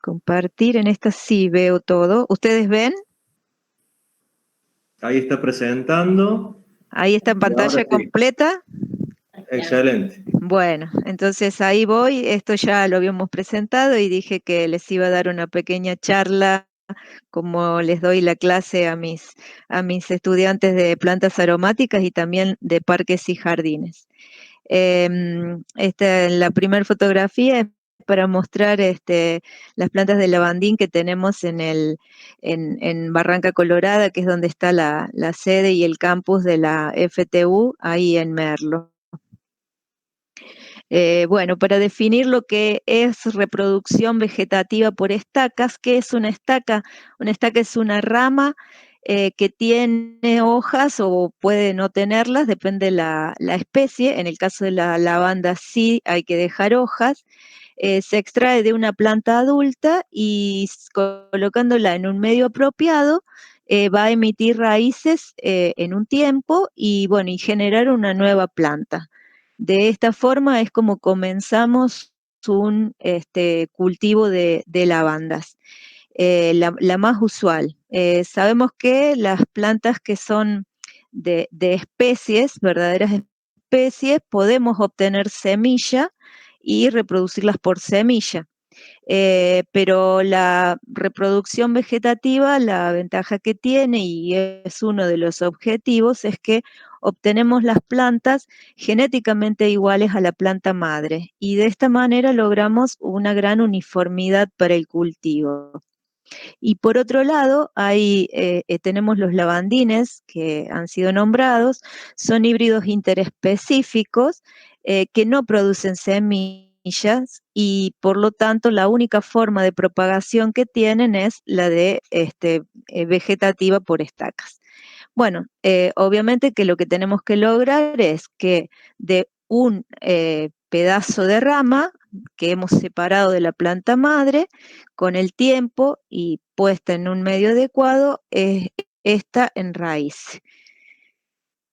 Compartir, en esta sí veo todo. ¿Ustedes ven? Ahí está presentando Ahí está en y ahora pantalla sí. completa. Excelente. Bueno, entonces ahí voy. Esto ya lo habíamos presentado y dije que les iba a dar una pequeña charla, como les doy la clase a mis estudiantes de plantas aromáticas y también de parques y jardines. La primera fotografía es para mostrar las plantas de lavandín que tenemos en Barranca Colorada, que es donde está la sede y el campus de la FTU, ahí en Merlo. Bueno, para definir lo que es reproducción vegetativa por estacas, ¿qué es una estaca? Una estaca es una rama que tiene hojas o puede no tenerlas, depende la especie. En el caso de la lavanda sí hay que dejar hojas. Se extrae de una planta adulta y colocándola en un medio apropiado, va a emitir raíces en un tiempo y, bueno, y generar una nueva planta. De esta forma es como comenzamos un cultivo de lavandas, la más usual. Sabemos que las plantas que son de especies, verdaderas especies, podemos obtener semilla y reproducirlas por semilla. Pero la reproducción vegetativa, la ventaja que tiene, y es uno de los objetivos, es que obtenemos las plantas genéticamente iguales a la planta madre y de esta manera logramos una gran uniformidad para el cultivo. Y por otro lado, tenemos los lavandines que han sido nombrados, son híbridos interespecíficos que no producen semillas y por lo tanto la única forma de propagación que tienen es la de vegetativa por estacas. Bueno, obviamente que lo que tenemos que lograr es que de un pedazo de rama que hemos separado de la planta madre, con el tiempo y puesta en un medio adecuado, esta en raíz.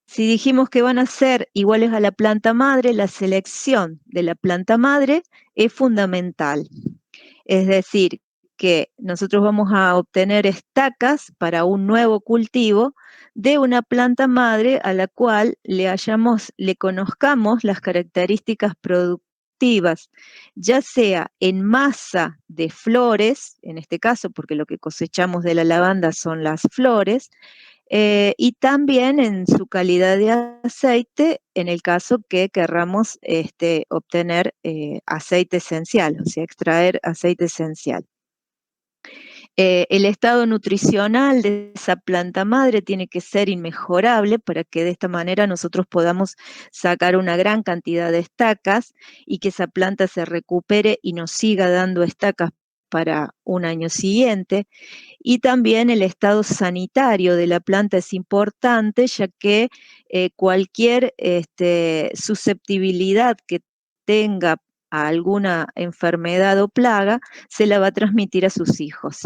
Si dijimos que van a ser iguales a la planta madre, la selección de la planta madre es fundamental. Es decir, que nosotros vamos a obtener estacas para un nuevo cultivo de una planta madre a la cual le conozcamos las características productivas, ya sea en masa de flores, en este caso, porque lo que cosechamos de la lavanda son las flores, y también en su calidad de aceite, en el caso que querramos obtener aceite esencial, o sea, extraer aceite esencial. El estado nutricional de esa planta madre tiene que ser inmejorable para que de esta manera nosotros podamos sacar una gran cantidad de estacas y que esa planta se recupere y nos siga dando estacas para un año siguiente. Y también el estado sanitario de la planta es importante, ya que cualquier susceptibilidad que tenga a alguna enfermedad o plaga se la va a transmitir a sus hijos.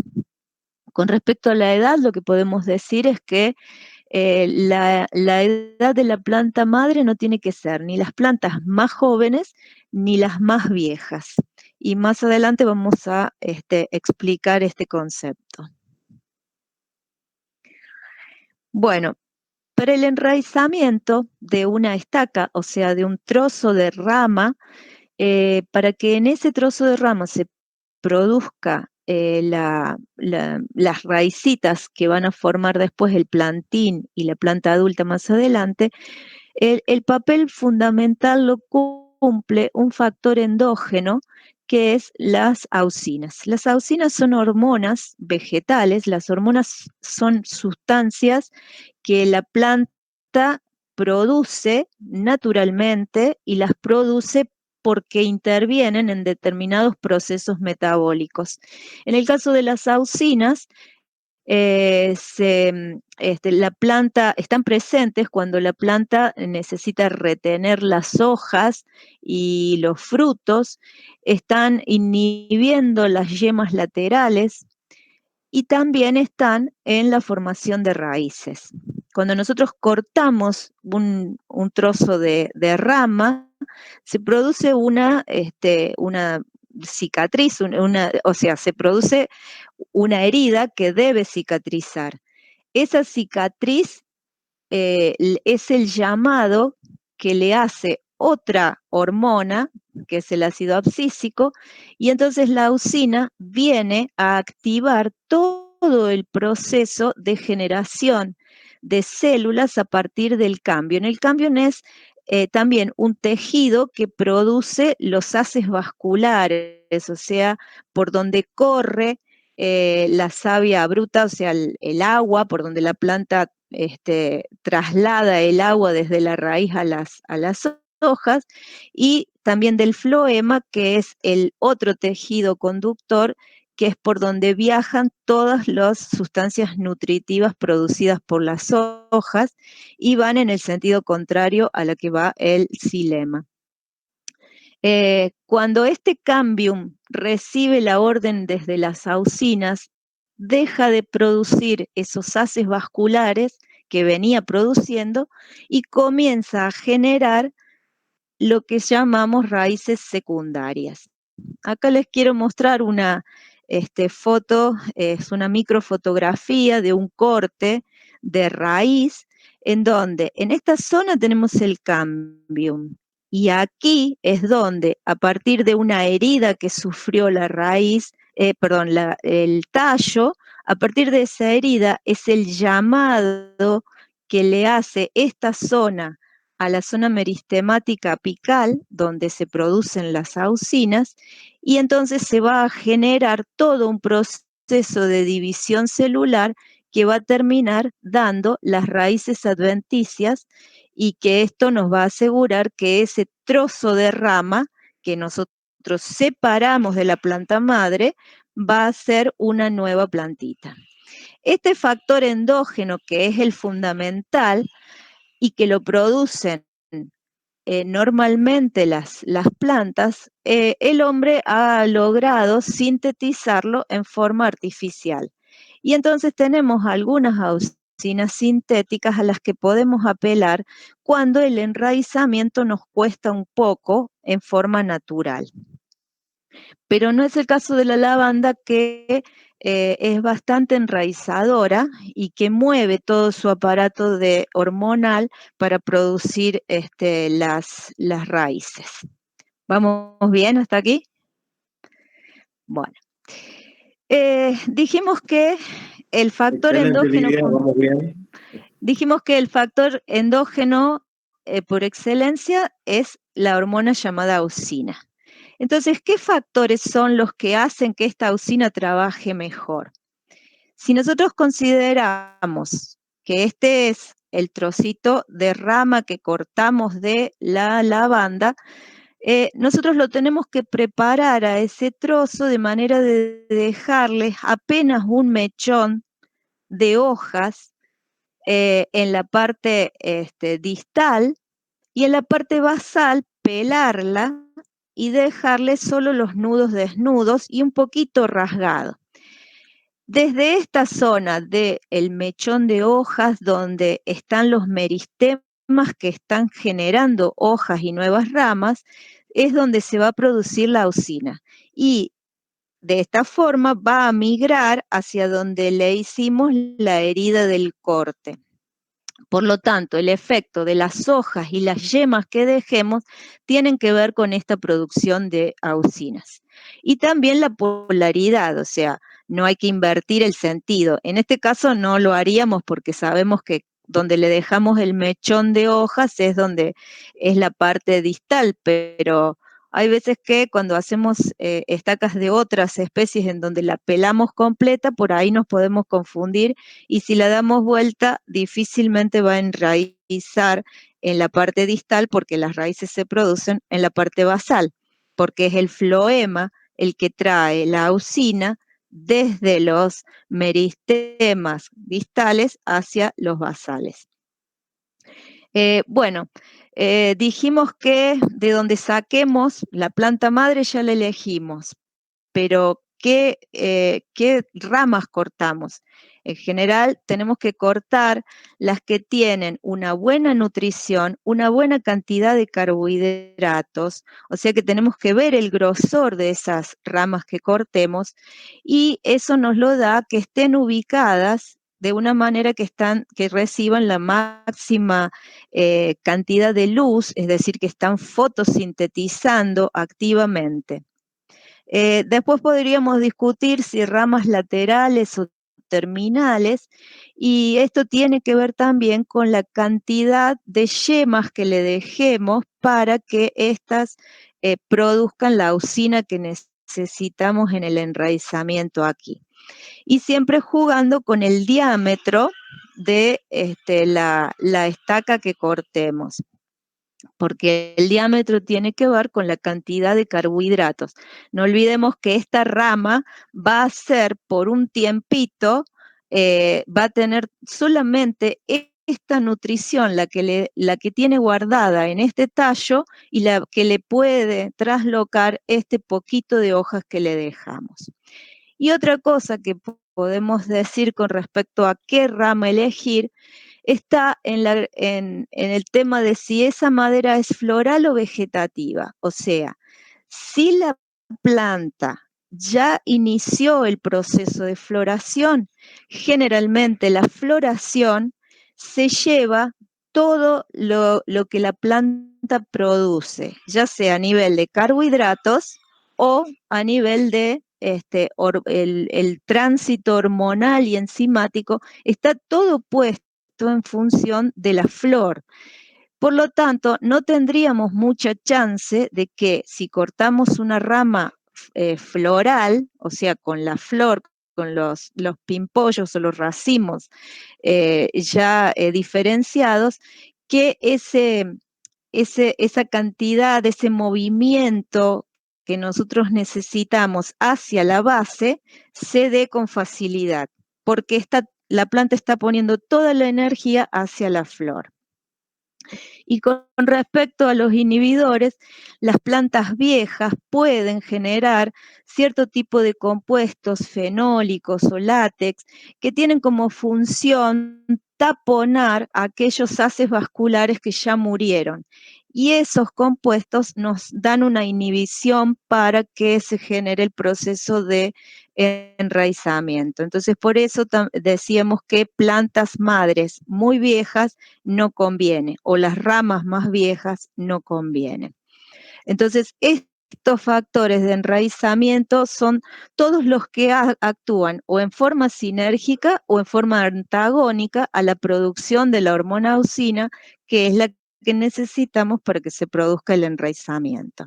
Con respecto a la edad, lo que podemos decir es que la edad de la planta madre no tiene que ser ni las plantas más jóvenes ni las más viejas. Y más adelante vamos a explicar este concepto. Bueno, para el enraizamiento de una estaca, o sea, de un trozo de rama, para que en ese trozo de rama se produzca las raicitas que van a formar después el plantín y la planta adulta más adelante, el papel fundamental lo cumple un factor endógeno que es las auxinas. Las auxinas son hormonas vegetales, las hormonas son sustancias que la planta produce naturalmente y las produce porque intervienen en determinados procesos metabólicos. En el caso de las auxinas, la planta, están presentes cuando la planta necesita retener las hojas y los frutos, están inhibiendo las yemas laterales y también están en la formación de raíces. Cuando nosotros cortamos un trozo de rama, se produce una cicatriz, o sea, se produce una herida que debe cicatrizar. Esa cicatriz es el llamado que le hace otra hormona, que es el ácido abscísico, y entonces la auxina viene a activar todo el proceso de generación de células a partir del cambio. El cambio es también un tejido que produce los haces vasculares, o sea, por donde corre la savia bruta, o sea, el agua, por donde la planta traslada el agua desde la raíz a las hojas, y también del floema, que es el otro tejido conductor, que es por donde viajan todas las sustancias nutritivas producidas por las hojas y van en el sentido contrario a lo que va el xilema. Cuando este cambium recibe la orden desde las auxinas, deja de producir esos haces vasculares que venía produciendo y comienza a generar lo que llamamos raíces secundarias. Acá les quiero mostrar una foto, es una microfotografía de un corte de raíz, en donde en esta zona tenemos el cambium, y aquí es donde, a partir de una herida que sufrió la raíz, el tallo, a partir de esa herida es el llamado que le hace esta zona a la zona meristemática apical, donde se producen las auxinas, y entonces se va a generar todo un proceso de división celular que va a terminar dando las raíces adventicias, y que esto nos va a asegurar que ese trozo de rama que nosotros separamos de la planta madre va a ser una nueva plantita. Este factor endógeno, que es el fundamental y que lo producen normalmente las plantas, el hombre ha logrado sintetizarlo en forma artificial. Y entonces tenemos algunas auxinas sintéticas a las que podemos apelar cuando el enraizamiento nos cuesta un poco en forma natural. Pero no es el caso de la lavanda, que es bastante enraizadora y que mueve todo su aparato hormonal para producir las raíces. ¿Vamos bien hasta aquí? Bueno. Dijimos que el factor endógeno... Lidia, vamos bien. Dijimos que el factor endógeno por excelencia es la hormona llamada auxina. Entonces, ¿qué factores son los que hacen que esta auxina trabaje mejor? Si nosotros consideramos que este es el trocito de rama que cortamos de la lavanda, nosotros lo tenemos que preparar a ese trozo de manera de dejarles apenas un mechón de hojas en la parte distal, y en la parte basal pelarla y dejarle solo los nudos desnudos y un poquito rasgado. Desde esta zona del mechón de hojas, donde están los meristemas que están generando hojas y nuevas ramas, es donde se va a producir la auxina. Y de esta forma va a migrar hacia donde le hicimos la herida del corte. Por lo tanto, el efecto de las hojas y las yemas que dejemos tienen que ver con esta producción de auxinas. Y también la polaridad, o sea, no hay que invertir el sentido. En este caso no lo haríamos, porque sabemos que donde le dejamos el mechón de hojas es donde es la parte distal, pero hay veces que cuando hacemos estacas de otras especies en donde la pelamos completa, por ahí nos podemos confundir, y si la damos vuelta difícilmente va a enraizar en la parte distal, porque las raíces se producen en la parte basal, porque es el floema el que trae la auxina desde los meristemas distales hacia los basales. Bueno, dijimos que de donde saquemos la planta madre ya la elegimos, pero ¿qué ramas cortamos? En general, tenemos que cortar las que tienen una buena nutrición, una buena cantidad de carbohidratos, o sea que tenemos que ver el grosor de esas ramas que cortemos, y eso nos lo da que estén ubicadas de una manera que reciban la máxima cantidad de luz, es decir, que están fotosintetizando activamente. Después podríamos discutir si ramas laterales o terminales, y esto tiene que ver también con la cantidad de yemas que le dejemos para que éstas produzcan la auxina que necesitamos en el enraizamiento aquí. Y siempre jugando con el diámetro de la estaca que cortemos, porque el diámetro tiene que ver con la cantidad de carbohidratos. No olvidemos que esta rama va a ser por un tiempito, va a tener solamente esta nutrición, la que tiene guardada en este tallo y la que le puede traslocar este poquito de hojas que le dejamos. Y otra cosa que podemos decir con respecto a qué rama elegir, está en el tema de si esa madera es floral o vegetativa. O sea, si la planta ya inició el proceso de floración, generalmente la floración se lleva todo lo que la planta produce, ya sea a nivel de carbohidratos o a nivel de el tránsito hormonal y enzimático, está todo puesto en función de la flor. Por lo tanto, no tendríamos mucha chance de que si cortamos una rama floral, o sea, con la flor, con los pimpollos o los racimos ya diferenciados, que esa cantidad, ese movimiento que nosotros necesitamos hacia la base se dé con facilidad, porque la planta está poniendo toda la energía hacia la flor. Y con respecto a los inhibidores, las plantas viejas pueden generar cierto tipo de compuestos fenólicos o látex que tienen como función taponar aquellos haces vasculares que ya murieron. Y esos compuestos nos dan una inhibición para que se genere el proceso de enraizamiento. Entonces, por eso decíamos que plantas madres muy viejas no conviene, o las ramas más viejas no convienen. Entonces, estos factores de enraizamiento son todos los que actúan o en forma sinérgica o en forma antagónica a la producción de la hormona auxina, que es la que necesitamos para que se produzca el enraizamiento.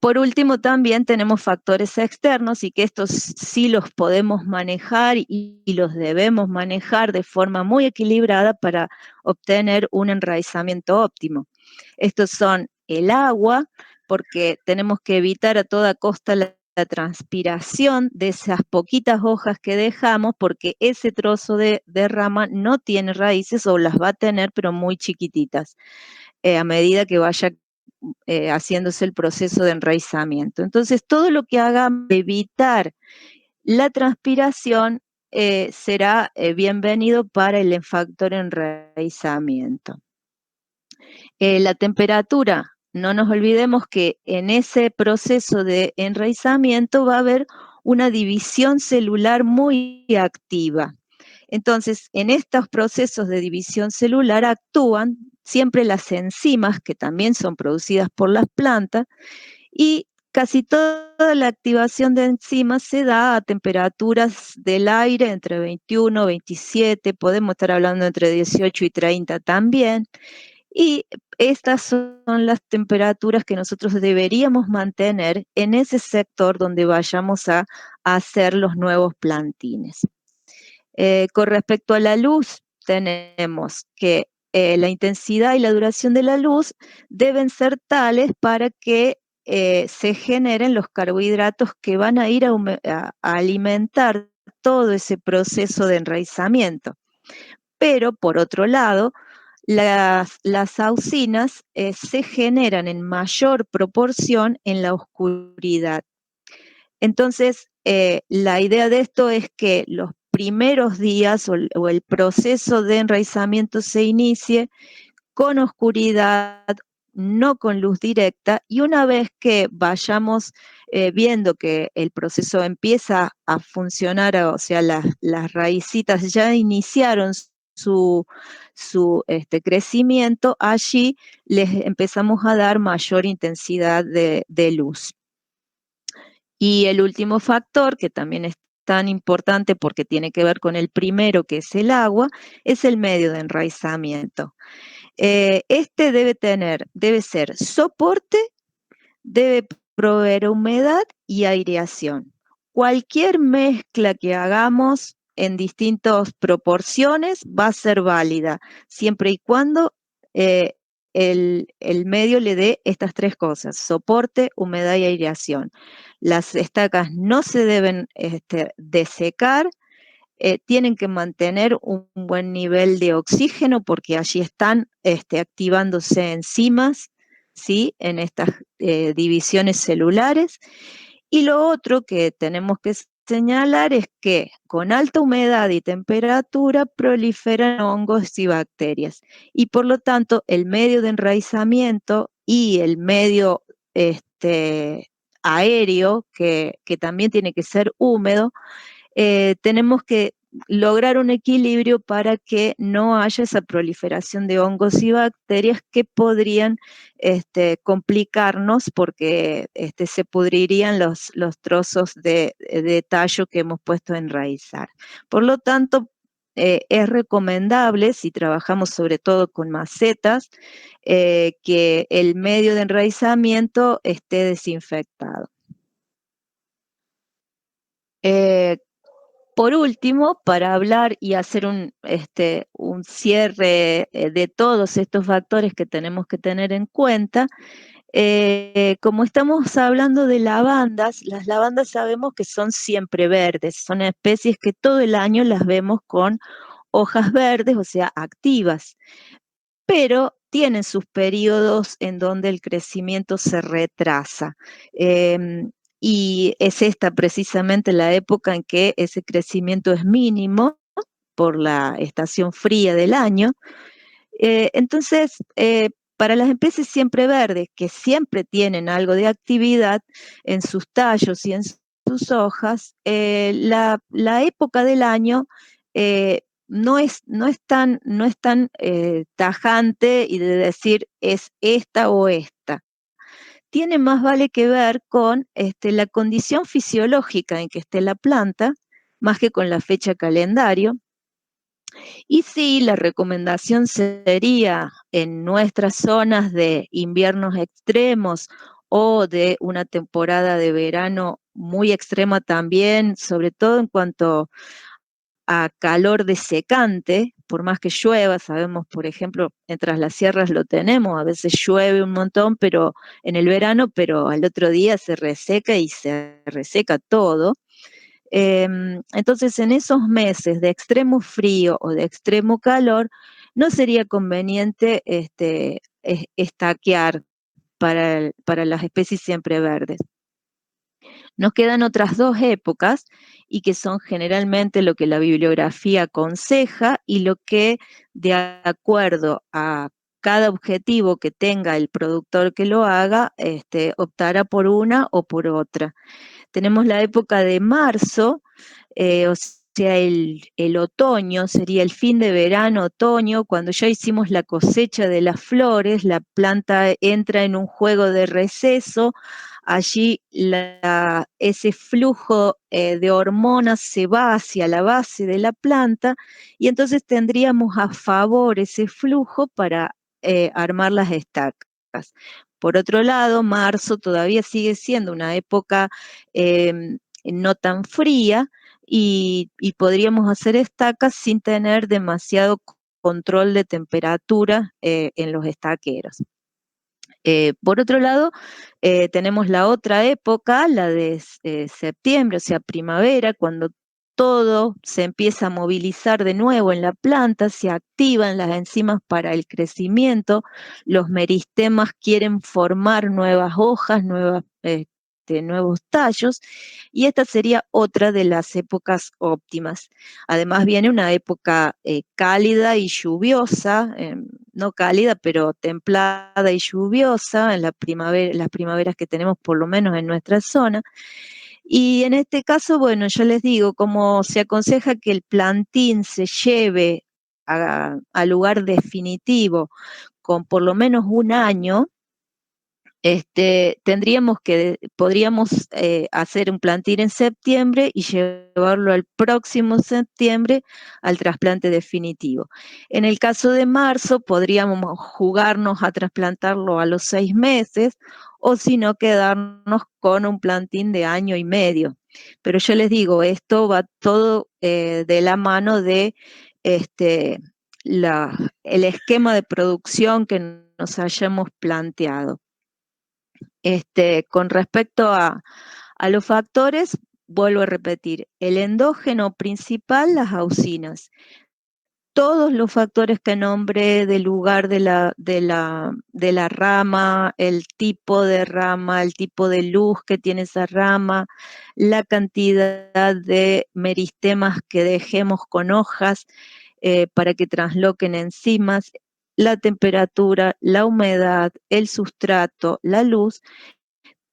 Por último, también tenemos factores externos, y que estos sí los podemos manejar y los debemos manejar de forma muy equilibrada para obtener un enraizamiento óptimo. Estos son el agua, porque tenemos que evitar a toda costa la transpiración de esas poquitas hojas que dejamos, porque ese trozo de rama no tiene raíces, o las va a tener, pero muy chiquititas, a medida que vaya haciéndose el proceso de enraizamiento. Entonces, todo lo que haga evitar la transpiración será bienvenido para el factor enraizamiento. La temperatura, no nos olvidemos que en ese proceso de enraizamiento va a haber una división celular muy activa. Entonces, en estos procesos de división celular actúan siempre las enzimas, que también son producidas por las plantas, y casi toda la activación de enzimas se da a temperaturas del aire entre 21, 27, podemos estar hablando entre 18 y 30 también, y estas son las temperaturas que nosotros deberíamos mantener en ese sector donde vayamos a hacer los nuevos plantines. Con respecto a la luz, tenemos que la intensidad y la duración de la luz deben ser tales para que se generen los carbohidratos que van a ir a alimentar todo ese proceso de enraizamiento. Pero, por otro lado, las auxinas se generan en mayor proporción en la oscuridad. Entonces, la idea de esto es que los primeros días o el proceso de enraizamiento se inicie con oscuridad, no con luz directa, y una vez que vayamos viendo que el proceso empieza a funcionar, o sea, las raícitas ya iniciaron su crecimiento, allí les empezamos a dar mayor intensidad de luz. Y el último factor, que también es tan importante porque tiene que ver con el primero, que es el agua, es el medio de enraizamiento. Este debe ser soporte, debe proveer humedad y aireación. Cualquier mezcla que hagamos en distintas proporciones va a ser válida, siempre y cuando eh, el medio le dé estas tres cosas: soporte, humedad y aireación. Las estacas no se deben desecar, tienen que mantener un buen nivel de oxígeno porque allí están activándose enzimas, ¿sí?, en estas divisiones celulares. Y lo otro que tenemos que señalar es que con alta humedad y temperatura proliferan hongos y bacterias, y por lo tanto el medio de enraizamiento y el medio aéreo, que también tiene que ser húmedo, tenemos que lograr un equilibrio para que no haya esa proliferación de hongos y bacterias que podrían complicarnos porque se pudrirían los trozos de tallo que hemos puesto a enraizar. Por lo tanto, es recomendable, si trabajamos sobre todo con macetas, que el medio de enraizamiento esté desinfectado. Por último, para hablar y hacer un cierre de todos estos factores que tenemos que tener en cuenta, como estamos hablando de lavandas, las lavandas sabemos que son siempre verdes, son especies que todo el año las vemos con hojas verdes, o sea, activas, pero tienen sus periodos en donde el crecimiento se retrasa. Y es esta precisamente la época en que ese crecimiento es mínimo por la estación fría del año. Entonces, para las especies siempre verdes, que siempre tienen algo de actividad en sus tallos y en sus hojas, la época del año no es tan tajante y de decir es esta o esta. Tiene más vale que ver con la condición fisiológica en que esté la planta, más que con la fecha calendario. Y sí, la recomendación sería en nuestras zonas de inviernos extremos o de una temporada de verano muy extrema también, sobre todo en cuanto a calor desecante, por más que llueva, sabemos, por ejemplo, en Tras las Sierras lo tenemos, a veces llueve un montón, pero en el verano, pero al otro día se reseca y se reseca todo. Entonces, en esos meses de extremo frío o de extremo calor, no sería conveniente estaquear para las especies siempre verdes. Nos quedan otras dos épocas y que son generalmente lo que la bibliografía aconseja y lo que, de acuerdo a cada objetivo que tenga el productor que lo haga, optará por una o por otra. Tenemos la época de marzo, o sea, el otoño, sería el fin de verano, otoño, cuando ya hicimos la cosecha de las flores, la planta entra en un juego de receso, allí ese flujo de hormonas se va hacia la base de la planta y entonces tendríamos a favor ese flujo para armar las estacas. Por otro lado, marzo todavía sigue siendo una época no tan fría y podríamos hacer estacas sin tener demasiado control de temperatura en los estaqueros. Por otro lado, tenemos la otra época, la de septiembre, o sea, primavera, cuando todo se empieza a movilizar de nuevo en la planta, se activan las enzimas para el crecimiento, los meristemas quieren formar nuevas hojas, nuevas nuevos tallos, y esta sería otra de las épocas óptimas. Además viene una época cálida y lluviosa, no cálida, pero templada y lluviosa, en la primavera, las primaveras que tenemos por lo menos en nuestra zona. Y en este caso, bueno, yo les digo, como se aconseja que el plantín se lleve al lugar definitivo con por lo menos un año, podríamos hacer un plantín en septiembre y llevarlo al próximo septiembre al trasplante definitivo. En el caso de marzo, podríamos jugarnos a trasplantarlo a los 6 meses, o si no, quedarnos con un plantín de año y medio. Pero yo les digo, esto va todo de la mano de el esquema de producción que nos hayamos planteado. Con respecto a los factores, vuelvo a repetir, el endógeno principal, las auxinas. Todos los factores que nombré del lugar de la rama, el tipo de rama, el tipo de luz que tiene esa rama, la cantidad de meristemas que dejemos con hojas para que transloquen enzimas, la temperatura, la humedad, el sustrato, la luz,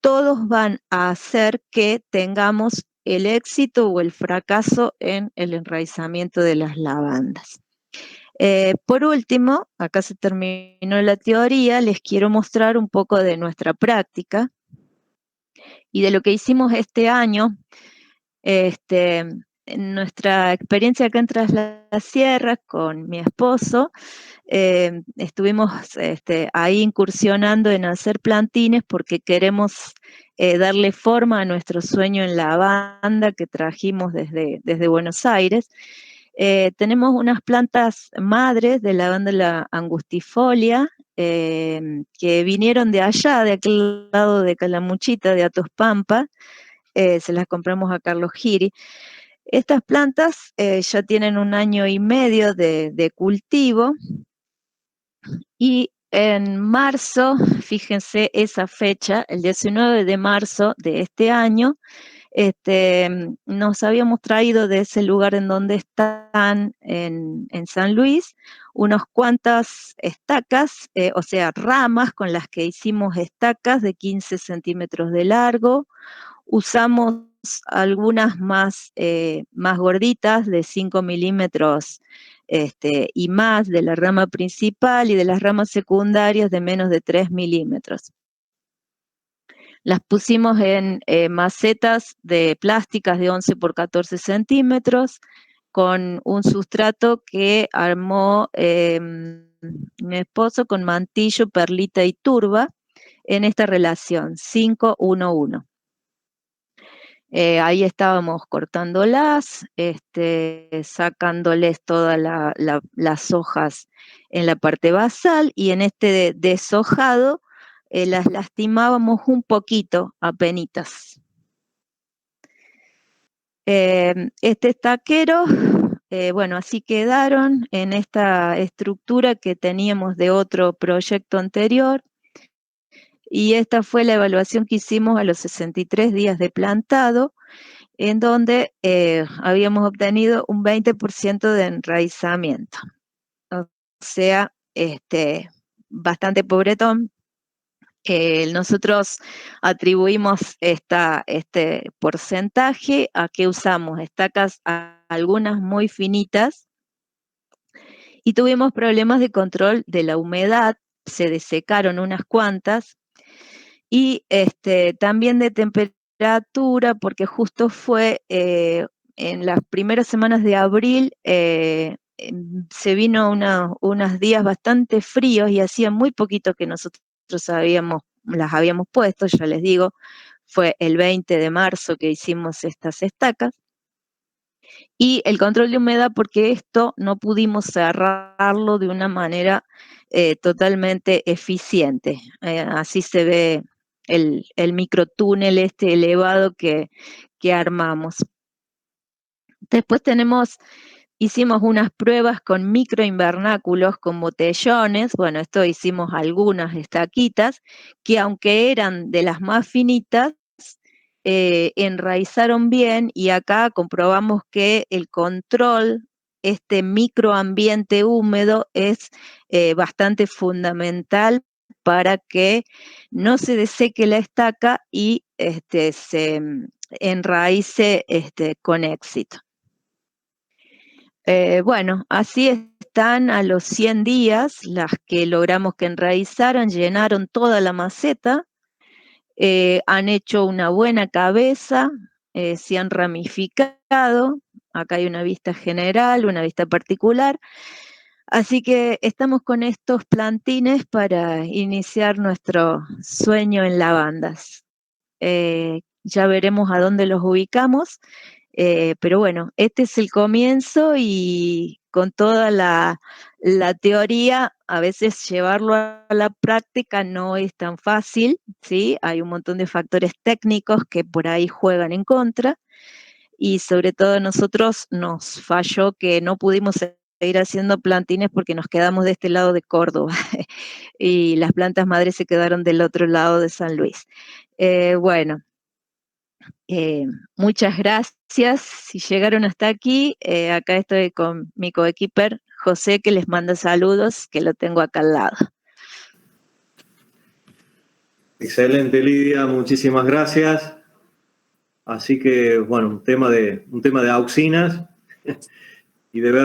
todos van a hacer que tengamos el éxito o el fracaso en el enraizamiento de las lavandas. Por último, acá se terminó la teoría, les quiero mostrar un poco de nuestra práctica y de lo que hicimos este año. En nuestra experiencia acá en Tras las Sierras con mi esposo, estuvimos ahí incursionando en hacer plantines porque queremos darle forma a nuestro sueño en lavanda que trajimos desde Buenos Aires. Tenemos unas plantas madres de lavanda angustifolia que vinieron de allá, de aquel lado de Calamuchita, de Atos Pampa. Se las compramos a Carlos Giri. Estas plantas ya tienen 1 año y medio de cultivo, y en marzo, fíjense esa fecha, el 19 de marzo de este año, nos habíamos traído de ese lugar en donde están, en San Luis, unas cuantas estacas, o sea, ramas con las que hicimos estacas de 15 centímetros de largo. Usamos algunas más gorditas, de 5 milímetros y más, de la rama principal, y de las ramas secundarias de menos de 3 milímetros. Las pusimos en macetas de plásticas de 11 por 14 centímetros, con un sustrato que armó mi esposo con mantillo, perlita y turba, en esta relación 5-1-1. Ahí estábamos cortándolas, sacándoles todas las hojas en la parte basal, y en este deshojado las lastimábamos un poquito, apenitas. Este estaquero, bueno, así quedaron en esta estructura que teníamos de otro proyecto anterior. Y esta fue la evaluación que hicimos a los 63 días de plantado, en donde habíamos obtenido un 20% de enraizamiento. O sea, bastante pobretón. Nosotros atribuimos este porcentaje a que usamos estacas algunas muy finitas y tuvimos problemas de control de la humedad, se desecaron unas cuantas, y también de temperatura, porque justo fue en las primeras semanas de abril, se vino unos días bastante fríos y hacía muy poquito que nosotros las habíamos puesto, ya les digo, fue el 20 de marzo que hicimos estas estacas. Y el control de humedad, porque esto no pudimos cerrarlo de una manera totalmente eficiente. Así se ve el microtúnel elevado que armamos. Después hicimos unas pruebas con microinvernáculos, con botellones. Bueno, esto hicimos algunas estaquitas, que aunque eran de las más finitas, enraizaron bien, y acá comprobamos que el control, este microambiente húmedo, es bastante fundamental para que no se deseque la estaca y se enraice con éxito. Bueno, así están a los 100 días las que logramos que enraizaran, llenaron toda la maceta, han hecho una buena cabeza, se han ramificado, acá hay una vista general, una vista particular, así que estamos con estos plantines para iniciar nuestro sueño en lavandas. Ya veremos a dónde los ubicamos, pero bueno, este es el comienzo, y con toda la teoría, a veces llevarlo a la práctica no es tan fácil, ¿sí? Hay un montón de factores técnicos que por ahí juegan en contra, y sobre todo a nosotros nos falló que no pudimos seguir haciendo plantines porque nos quedamos de este lado de Córdoba y las plantas madres se quedaron del otro lado de San Luis. Bueno, muchas gracias. Si llegaron hasta aquí, acá estoy con mi coequiper José, que les manda saludos, que lo tengo acá al lado. Excelente, Lidia, muchísimas gracias. Así que, bueno, un tema de auxinas y de ver